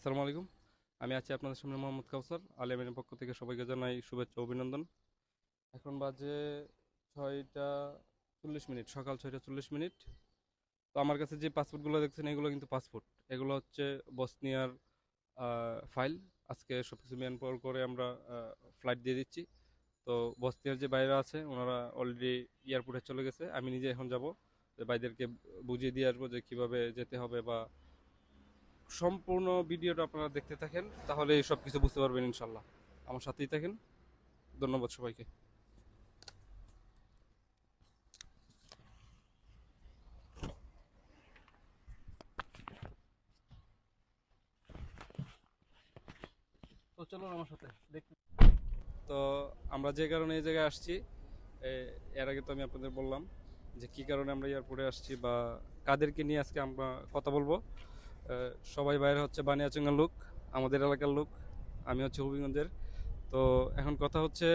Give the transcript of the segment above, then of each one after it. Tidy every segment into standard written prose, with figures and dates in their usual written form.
আসসালামু আলাইকুম। আমি আছি আপনাদের সামনে মোহাম্মদ কাউসার। আল আমিনের পক্ষ থেকে সবাইকে জানাই শুভেচ্ছা ও অভিনন্দন। এখন বাজে 6টা 40 মিনিট, সকাল 6টা 40 মিনিট। তো আমার কাছে যে পাসপোর্টগুলো দেখছেন এগুলো কিন্তু পাসপোর্ট। এগুলো হচ্ছে বসনিয়ার ফাইল। আজকে সব কিছু ম্যানপাওয়ার করে আমরা ফ্লাইট দিয়ে দিচ্ছি। তো বসনিয়ার যে বাইরে আছে ওনারা অলরেডি এয়ারপোর্টে চলে গেছে। আমি নিজে এখন যাব, ভাইদেরকে বুঝিয়ে দিয়ে আসবো যে কিভাবে যেতে হবে, বা সম্পূর্ণ ভিডিওটা আপনারা দেখতে থাকেন, তাহলে সব কিছু বুঝতে পারবেন ইনশাল্লাহ। আমার সাথেই থাকেন। ধন্যবাদ সবাইকে। তো চলুন আমার সাথে দেখতে। তো আমরা যে কারণে এই জায়গায় আসছি, এর আগে তো আমি আপনাদের বললাম যে কি কারণে আমরা এয়ারপোর্টে আসছি বা কাদেরকে নিয়ে আজকে আমরা কথা বলবো। সবাই বাইরে হচ্ছে বানিয়াচঙ্গার লোক, আমাদের এলাকার লোক। আমি হচ্ছে হবিগঞ্জের। তো এখন কথা হচ্ছে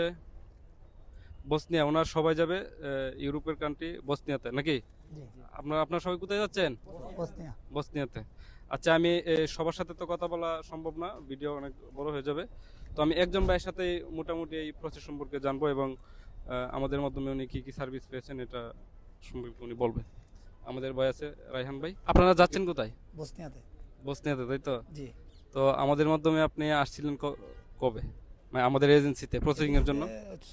বসনিয়া, ওনার সবাই যাবে ইউরোপের কান্ট্রি বসনিয়াতে, নাকি? জি আপনার সবাই কোথায় যাচ্ছেন? বসনিয়া। বসনিয়াতে। আচ্ছা, আমি সবার সাথে তো কথা বলা সম্ভব না, ভিডিও অনেক বড় হয়ে যাবে। তো আমি একজন ভাইয়ের সাথে মোটামুটি এই প্রসেস সম্পর্কে জানবো, এবং আমাদের মাধ্যমে উনি কি কি সার্ভিস পেয়েছেন এটা সম্পর্কে উনি বলবেন। আমাদের ভাই আছে রায়হান ভাই। আপনারা যাচ্ছেন কোথায়? বসনিয়াতে। বসনিয়াতে, তাই তো? জি। তো আমাদের মাধ্যমে আপনি আসছিলেন কবে, মানে আমাদের এজেন্সিতে প্রসেসিং এর জন্য?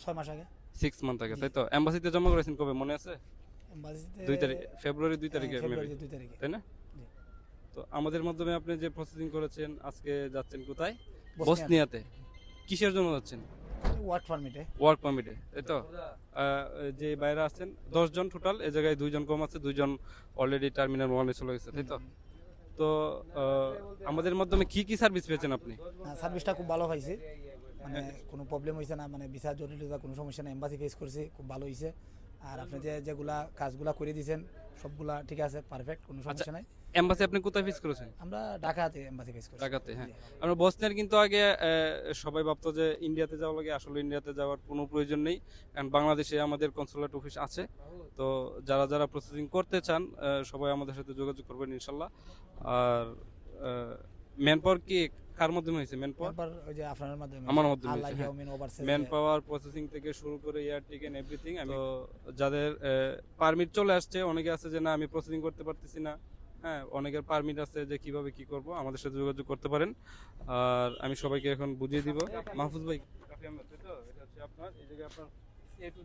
6 মাস আগে। 6 মান্থ আগে, জি। তাই তো? এম্বাসিতে জমা করেছেন কবে, মনে আছে? এম্বাসিতে 2 তারিখ, ফেব্রুয়ারি 2 তারিখে ফেব্রুয়ারি মেবি, 2 তারিখে। তাই না? জি। তো আমাদের মাধ্যমে আপনি যে প্রসেসিং করেছেন, আজকে যাচ্ছেন কোথায়? বসনিয়াতে। বসনিয়াতে। কিসের জন্য যাচ্ছেন? ওয়ার্ক পারমিটে। ওয়ার্ক পারমিটে, তাই তো? যে বাইরে আছেন 10 জন টোটাল, এ জায়গায় 2 জন কম আছে, 2 জন অলরেডি টার্মিনাল 1-এ চলে গেছে, তাই তো? তো আমাদের মাধ্যমে কি কি সার্ভিস পেয়েছেন আপনি? সার্ভিসটা খুব ভালো হয়েছে, মানে কোনো প্রবলেম হয়েছে না, মানে ভিসা জটিলতা কোনো সমস্যা না। এম্বাসি ফেস করছি, খুব ভালো হয়েছে। আর আপনি যেগুলা কাজগুলা করে দিয়েছেন সবগুলা ঠিক আছে, পারফেক্ট, কোনো আচ্ছা, সমস্যা নাই। এম্বাসি আপনি কোথায় ফেস করেছেন? আমরা ঢাকাতে এম্বাসি ফেস করছি। ঢাকাতে, হ্যাঁ। জি। আমরা বসনিয়ার কিন্তু আগে সবাই ভাবতো যে ইন্ডিয়াতে যাওয়া লাগে, আসলে ইন্ডিয়াতে যাওয়ার কোনো প্রয়োজন নেই, কারণ বাংলাদেশে আমাদের কনসুলেট অফিস আছে। তো যারা যারা প্রসেসিং করতে চান সবাই আমাদের সাথে যোগাযোগ করবেন ইনশাল্লাহ। আর ম্যান পাওয়ার কি কার মাধ্যমে হয়েছে? ম্যান পাওয়ার তারপর ওই যে আপনার মাধ্যমে আমার মাধ্যমে আল্লাহ হয়েছে, হ্যাঁ। ইয়াউমিন ওভারসিজ। ম্যান পাওয়ার প্রসেসিং থেকে শুরু করে এয়ার টিকেট এভরিথিং। আমি তো যাদের পারমিট চলে আসছে, অনেকে আছে যে না আমি প্রসেসিং করতে পারতেছি না, হ্যাঁ, অনেকের পারমিট আছে, যে কিভাবে কি করব আমাদের সাথে যোগাযোগ করতে পারেন। আর আমি সবাইকে এখন বুঝিয়ে দিব। মাহফুজ ভাই, কাফি আহমেদ, তাই তো? এটা হচ্ছে আপনার, এই জায়গায় আপনার